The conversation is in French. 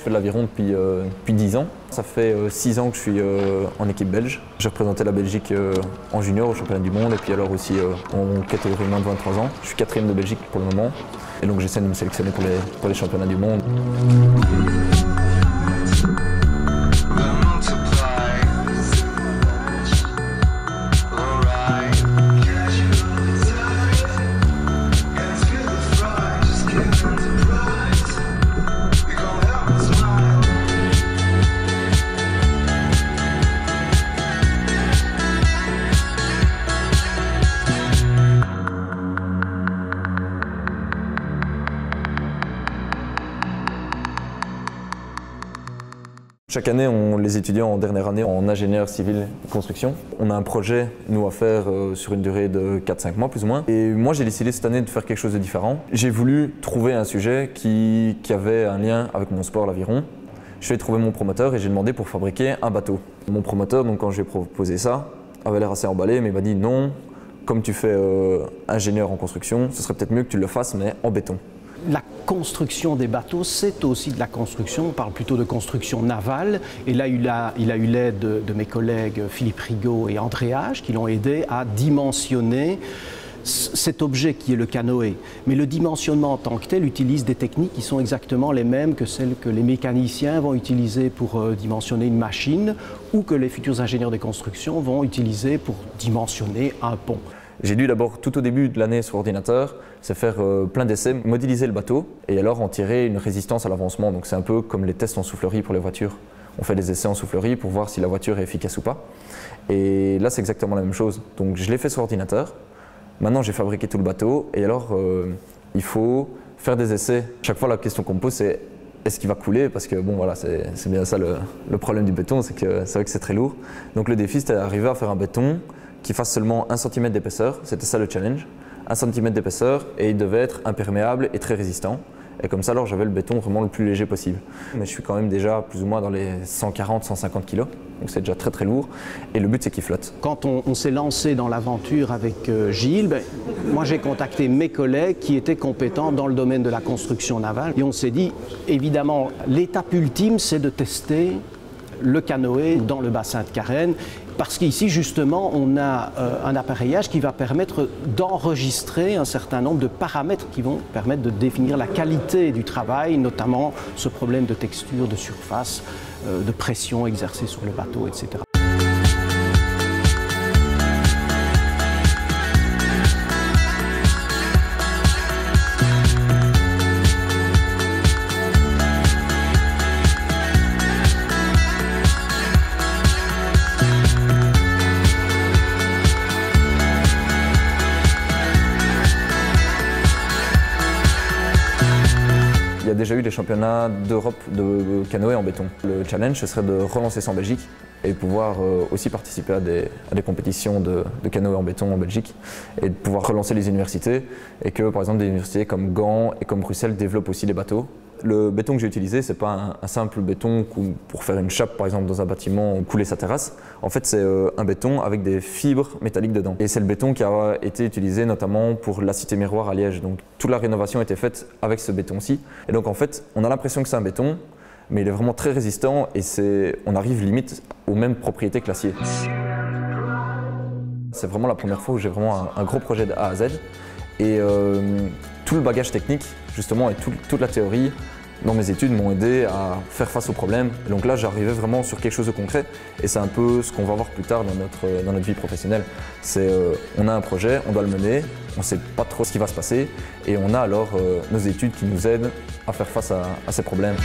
fais de l'aviron depuis 10 ans. Ça fait 6 ans que je suis en équipe belge. J'ai représenté la Belgique en junior au championnat du monde et puis alors aussi en catégorie moins de 23 ans. Je suis 4e de Belgique pour le moment et donc j'essaie de me sélectionner pour les championnats du monde. Chaque année, les étudiants en dernière année en ingénieur civil construction, on a un projet, nous, à faire sur une durée de 4-5 mois plus ou moins. Et moi, j'ai décidé cette année de faire quelque chose de différent. J'ai voulu trouver un sujet qui avait un lien avec mon sport, l'aviron. Je suis allé trouver mon promoteur et j'ai demandé pour fabriquer un bateau. Mon promoteur, donc, quand je lui ai proposé ça, avait l'air assez emballé, mais il m'a dit non, comme tu fais ingénieur en construction, ce serait peut-être mieux que tu le fasses, mais en béton. La construction des bateaux, c'est aussi de la construction, on parle plutôt de construction navale. Et là, il a eu l'aide de mes collègues Philippe Rigaud et André Hage qui l'ont aidé à dimensionner cet objet qui est le canoë. Mais le dimensionnement en tant que tel utilise des techniques qui sont exactement les mêmes que celles que les mécaniciens vont utiliser pour dimensionner une machine ou que les futurs ingénieurs de construction vont utiliser pour dimensionner un pont. J'ai dû d'abord, tout au début de l'année sur ordinateur, c'est faire plein d'essais, modéliser le bateau et alors en tirer une résistance à l'avancement. Donc c'est un peu comme les tests en soufflerie pour les voitures. On fait des essais en soufflerie pour voir si la voiture est efficace ou pas. Et là c'est exactement la même chose. Donc je l'ai fait sur ordinateur. Maintenant j'ai fabriqué tout le bateau et alors il faut faire des essais. Chaque fois la question qu'on me pose c'est est-ce qu'il va couler? Parce que bon voilà, c'est bien ça le problème du béton, c'est vrai que c'est très lourd. Donc le défi c'était d'arriver à faire un béton qui fasse seulement 1 cm d'épaisseur, c'était ça le challenge, 1 cm d'épaisseur et il devait être imperméable et très résistant. Et comme ça alors j'avais le béton vraiment le plus léger possible. Mais je suis quand même déjà plus ou moins dans les 140-150 kg, donc c'est déjà très lourd et le but c'est qu'il flotte. Quand on s'est lancé dans l'aventure avec Gilles, moi j'ai contacté mes collègues qui étaient compétents dans le domaine de la construction navale et on s'est dit évidemment l'étape ultime c'est de tester le canoë dans le bassin de Carène. Parce qu'ici, justement, on a un appareillage qui va permettre d'enregistrer un certain nombre de paramètres qui vont permettre de définir la qualité du travail, notamment ce problème de texture, de surface, de pression exercée sur le bateau, etc. Il y a déjà eu les championnats d'Europe de canoë en béton. Le challenge, ce serait de relancer ça en Belgique et pouvoir aussi participer à des compétitions de canoë en béton en Belgique et de pouvoir relancer les universités et que par exemple des universités comme Gand et comme Bruxelles développent aussi les bateaux. Le béton que j'ai utilisé, c'est pas un simple béton pour faire une chape par exemple dans un bâtiment ou couler sa terrasse. En fait, c'est un béton avec des fibres métalliques dedans. Et c'est le béton qui a été utilisé notamment pour la cité miroir à Liège. Donc toute la rénovation a été faite avec ce béton-ci. Et donc en fait, on a l'impression que c'est un béton, mais il est vraiment très résistant et on arrive limite aux mêmes propriétés que l'acier. C'est vraiment la première fois où j'ai vraiment un gros projet de A à Z. Et tout le bagage technique, justement, et toute la théorie dans mes études m'ont aidé à faire face aux problèmes. Et donc là, j'arrivais vraiment sur quelque chose de concret. Et c'est un peu ce qu'on va voir plus tard dans notre vie professionnelle. C'est on a un projet, on doit le mener, on ne sait pas trop ce qui va se passer. Et on a alors nos études qui nous aident à faire face à ces problèmes.